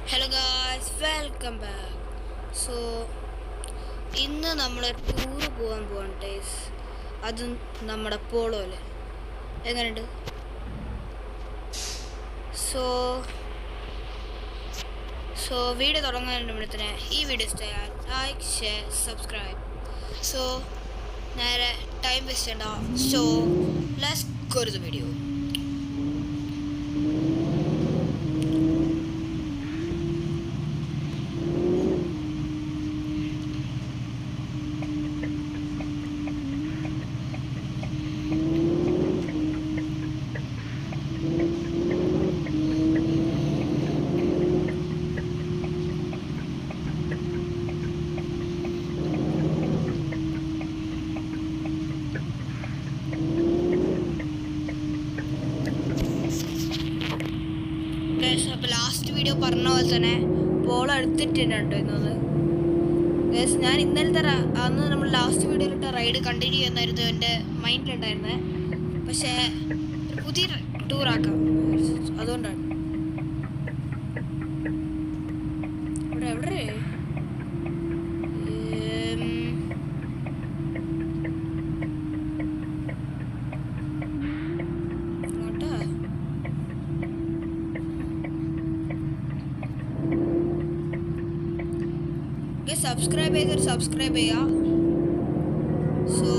Hello guys, welcome back. So ഇന്ന് നമ്മളൊരു tour പോകാൻ പോവാണ് ഗൈസ്. അതും നമ്മുടെ പോളോയിൽ. എങ്ങനെയുണ്ട്? സോ സോ വീഡിയോ തുടങ്ങുന്നതിന് ഈ വീഡിയോ ഇഷ്ടമായാൽ ലൈക്ക്, ഷെയർ, സബ്സ്ക്രൈബ്. സോ നേരെ ടൈം വേസ്റ്റ് ചെയ്യണ്ട. So let's go to the video. അപ്പോൾ ലാസ്റ്റ് വീഡിയോ പറഞ്ഞ പോലെ തന്നെ പോളോ എടുത്തിട്ടുണ്ട് ഇന്നത്. ഗൈസ്, ഞാൻ ഇന്നലത്തെ അന്ന് നമ്മൾ ലാസ്റ്റ് വീഡിയോയിലിട്ട റൈഡ് കണ്ടിന്യൂ ചെയ്യുന്നായിരുന്നു എൻ്റെ മൈൻഡിലുണ്ടായിരുന്നത്. പക്ഷേ ഒരു പുതിയ ടൂറാക്കാം, അതുകൊണ്ടാണ്. ഇവിടെ എവിടെ സബ്സ്ക്രൈബ് ചെയ്തൊരു സബ്സ്ക്രൈബ് ചെയ്യുക. സോ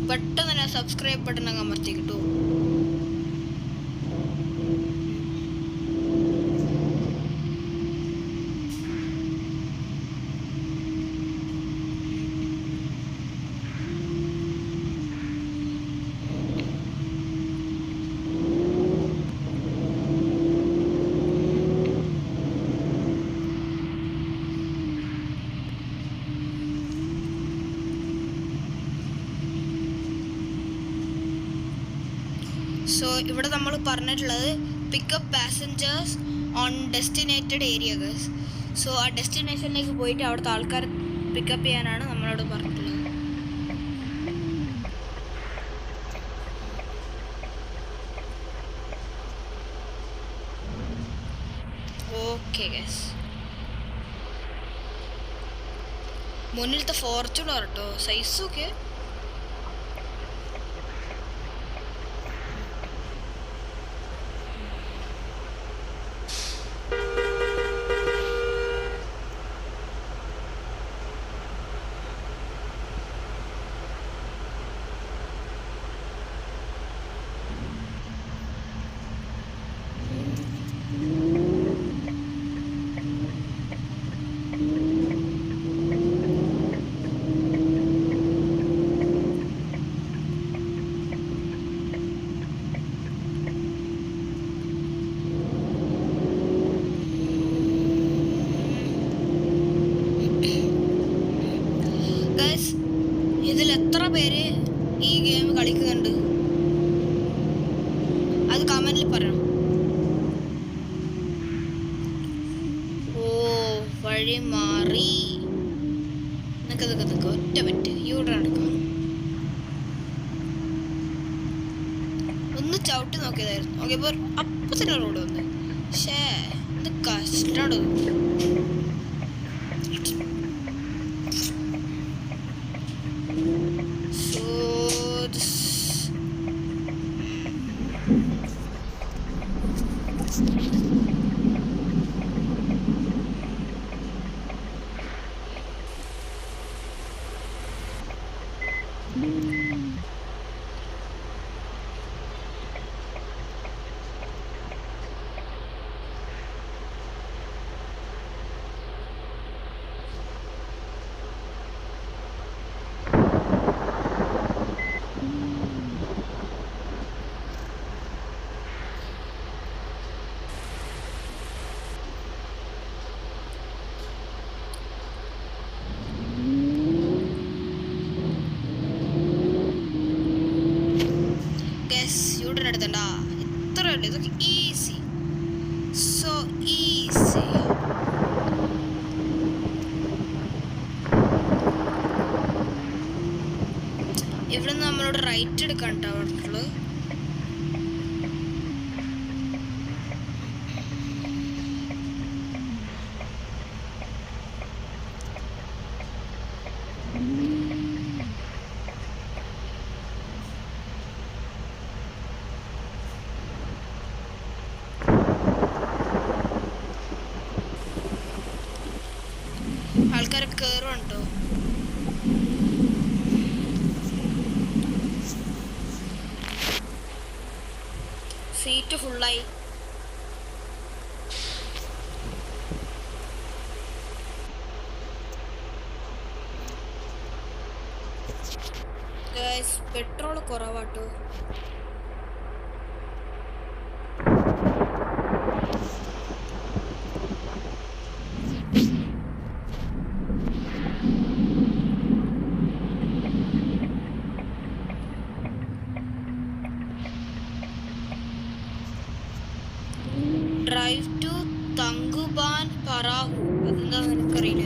പെട്ടെന്ന് തന്നെ സബ്സ്ക്രൈബ് ബട്ടൺ അങ്ങ് അമർത്തി കിട്ടും. സോ ഇവിടെ നമ്മൾ പറഞ്ഞിട്ടുള്ളത് pickup passengers on destinated areas. So ആ ഡെസ്റ്റിനേഷനിലേക്ക് പോയിട്ട് അവിടുത്തെ ആൾക്കാരെ പിക്കപ്പ് ചെയ്യാനാണ് നമ്മളോട് പറഞ്ഞിട്ടുള്ളത്. ഓക്കെ ഗൈസ്, മുന്നിലത്തെ ഫോർച്യൂണർ കേട്ടോ, സൈസൊക്കെ ഇതിൽ എത്ര പേര് ഈ ഗെയിം കളിക്കുന്നുണ്ട് അത് കമന്റിൽ പറയണം. ഓ വഴി മാറി. നിൽക്ക് ഒറ്റ പറ്റ് യൂട്ടേൺ എടുക്കാം. ഒന്ന് ചവിട്ടി നോക്കിയതായിരുന്നു. ഓക്കെ, ഇപ്പോൾ അപ്പം തന്നെ റോഡ് വന്ന്. പക്ഷേ ഇത് കഷ്ടമാണ്. യൂട്ടേൺ എടുത്തണ്ട, ഇത്ര ഉണ്ട്. ഇതൊക്കെ ഈസി, സോ ഈസി. ഇവിടെ നമ്മളോട് റൈറ്റ് എടുക്കാൻ കേട്ടോ പറഞ്ഞിട്ടുള്ളത്. സീറ്റ് ഫുള്ളായി. പെട്രോൾ കുറവാട്ടോ. Drive to Tangkuban Perahu. അതെന്താ എനിക്കറിയില്ല.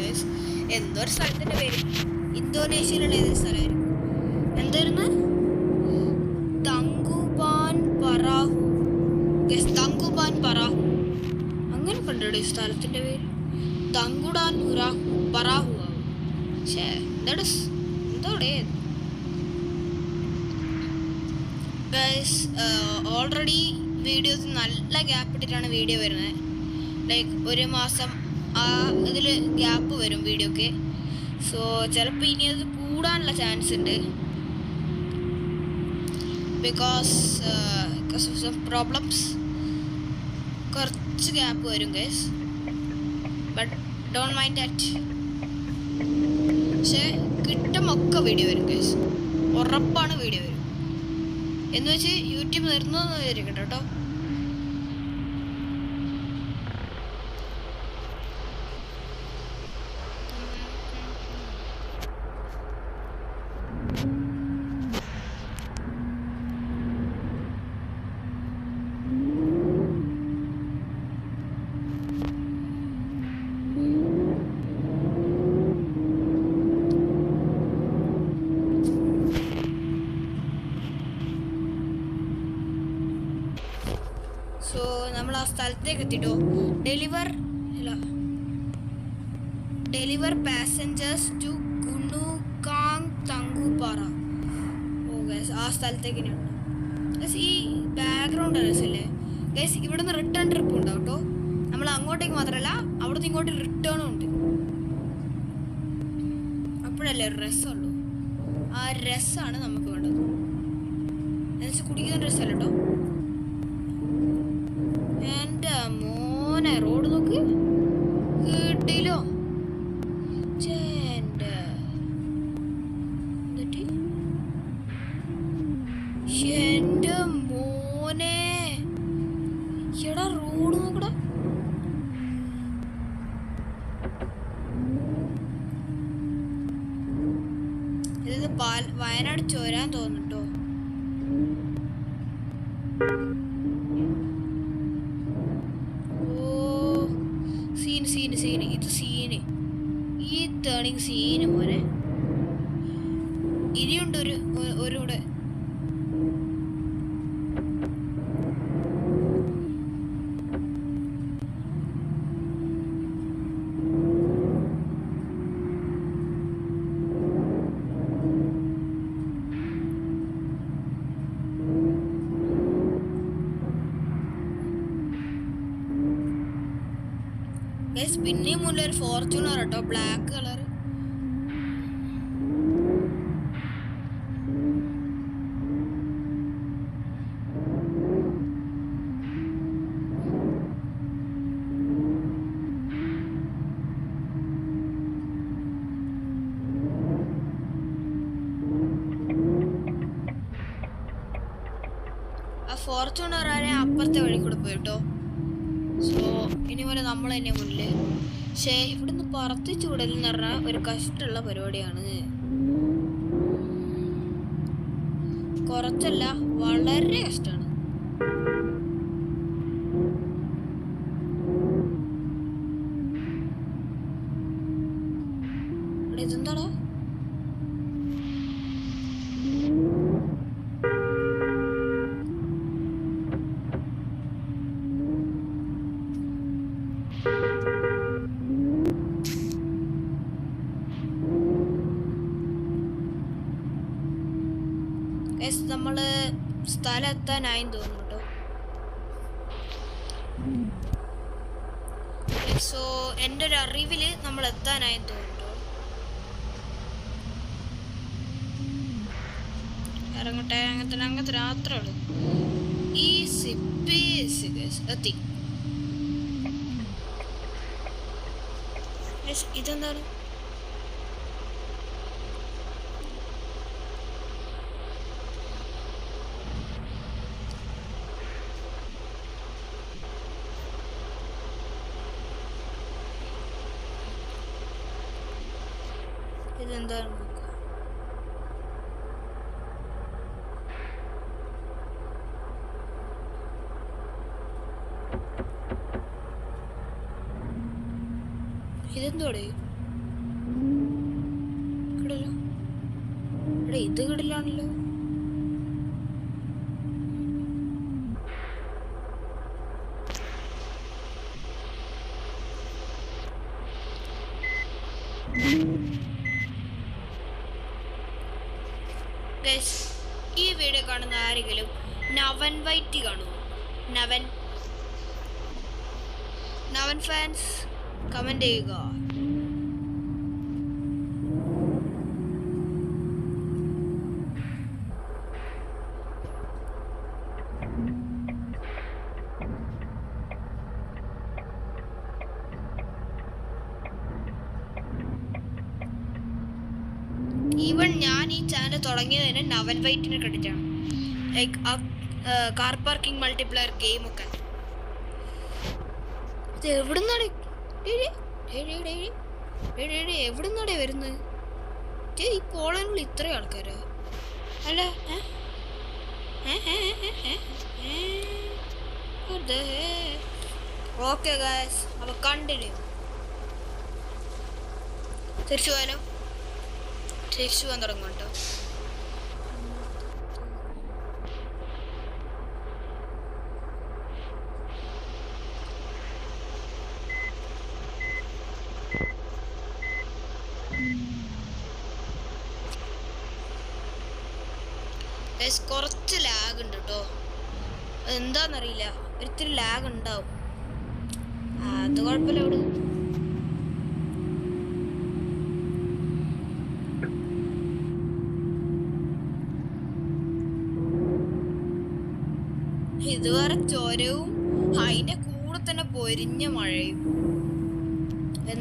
എന്തോ ഒരു സ്ഥലത്തിൻ്റെ പേര്. ഇന്തോനേഷ്യയിലുള്ള ഏതൊരു സ്ഥലമായിരിക്കും. എന്തായിരുന്നു? തങ്കുബാൻ പറാഹു. തങ്കുബാൻ പറാഹു അങ്ങനെ കണ്ടോ ഈ സ്ഥലത്തിൻ്റെ പേര്. തങ്കുഡാൻ പറാഹു ആവും. പക്ഷേ എന്തോടെ ഗൈസ്, ഓൾറെഡി വീഡിയോസ് നല്ല ഗ്യാപ്പ് ഇട്ടിട്ടാണ് വീഡിയോ വരുന്നത്. ലൈക്ക് ഒരു മാസം ഇതിൽ ഗ്യാപ്പ് വരും വീഡിയോക്ക്. സോ ചിലപ്പോൾ ഇനി അത് കൂടാനുള്ള ചാൻസ് ഉണ്ട്. because of some problems കുറച്ച് ഗ്യാപ്പ് വരും guys. But don't mind that. പക്ഷേ കിട്ടുമൊക്കെ വീഡിയോ വരും ഗൈസ്. ഉറപ്പാണ് വീഡിയോ വരും. എന്ന് വെച്ച് യൂട്യൂബ് നിർത്തുന്നതെന്ന് വിചാരിക്കട്ടെ കേട്ടോ. സോ നമ്മൾ ആ സ്ഥലത്തേക്ക് എത്തിട്ടോ. ഡെലിവർ പാസഞ്ചേഴ്സ് ടു ഗുണുകാങ് തങ്കുപാറ. ഓ ഗൈസ്, ആ സ്ഥലത്തേക്ക് ഇനിയുണ്ട് ഗൈസ്. ഈ ബാക്ക്ഗ്രൗണ്ട് രസമല്ലേ ഗൈസ്. ഇവിടെ നിന്ന് റിട്ടേൺ ട്രിപ്പ് ഉണ്ടാവും കേട്ടോ. നമ്മൾ അങ്ങോട്ടേക്ക് മാത്രമല്ല, അവിടുന്ന് ഇങ്ങോട്ട് റിട്ടേണും ഉണ്ട്. അപ്പോഴല്ലേ ഒരു രസമുള്ളൂ. ആ രസമാണ് നമുക്ക് വേണ്ടത്. എന്നുവെച്ചാൽ കുടിക്കുന്ന രസമല്ല കേട്ടോ. എൻ്റെ മോനെ റോഡ് നോക്ക്, കിട്ടിയില്ലോ. എൻ്റെ മോനെ, എടാ റോഡ് നോക്കടാ. ഇത് വയനാട് ചോരാൻ തോന്നുട്ടോ. സീന് ഇത് സീന്. ഈ ടേണിങ് സീന് പോലെ ഇനിയുണ്ട് ഒരു കൂടെ. പിന്നെയും മുന്നിൽ ഒരു ഫോർച്യൂണർ കേട്ടോ, ബ്ലാക്ക് കളർ. ആ ഫോർച്യൂണർ ആരെ അപ്പുറത്തെ വഴി കൂടെ പോയിട്ടോ. സോ ഇനി പോലെ നമ്മൾ തന്നെ മുന്നിൽ. പക്ഷേ ഇവിടുന്ന് പറത്തിച്ചു വിടലെന്ന് പറഞ്ഞാൽ ഒരു കഷ്ടമുള്ള പരിപാടിയാണ്. കുറച്ചല്ല, വളരെ കഷ്ടമാണ്. ഇതെന്താടാ? നമ്മള് സ്ഥലം എത്താനായി തോന്നുന്നു കേട്ടോ. സോ എൻ്റെ ഒരു അറിവില് നമ്മൾ എത്താനായി തോന്നുന്നു. ഇറങ്ങട്ടെ. അങ്ങനത്തെ മാത്രമേ ഉള്ളൂ. ഈ സിപ്പി എത്തി. ഇതെന്താണ്? ഇതെന്താണ്? ഇതെന്തോടെ കിടലോ? എടാ ഇത് കിടലാണല്ലോ. ഈ വീഡിയോ കാണുന്ന ആരെങ്കിലും നവൻ വൈറ്റി കാണുമോ? നവൻ ഫാൻസ് കമന്റ് ചെയ്യുക. ഈവൻ ഞാൻ ഈ ചാനൽ തുടങ്ങിയത് തന്നെ നവൻ വൈറ്റിനെ കണ്ടിട്ടാണ്. ലൈക്ക് ആ കാർ പാർക്കിംഗ് മൾട്ടിപ്ലെയർ ഗെയിമൊക്കെ. ഇത് എവിടുന്നാണ് എവിടുന്നാടേ വരുന്നത്? ഈ കോളനിൽ ഇത്രയും ആൾക്കാരോ? അല്ല ഓക്കെ ഗായ്സ്, അപ്പൊ കണ്ടിന്യൂ. തിരിച്ചു പോകാൻ തുടങ്ങും കേട്ടോ. കുറച്ച് ലാഗ് ഉണ്ട് കേട്ടോ. എന്താന്നറിയില്ല, ഒരിത്തിരി ലാഗ് ഉണ്ടാവും. അത് കുഴപ്പമില്ല. ഇവിടെ ഇതുവരെ ചോരവും അതിന്റെ കൂടെ തന്നെ പൊരിഞ്ഞ മഴയും.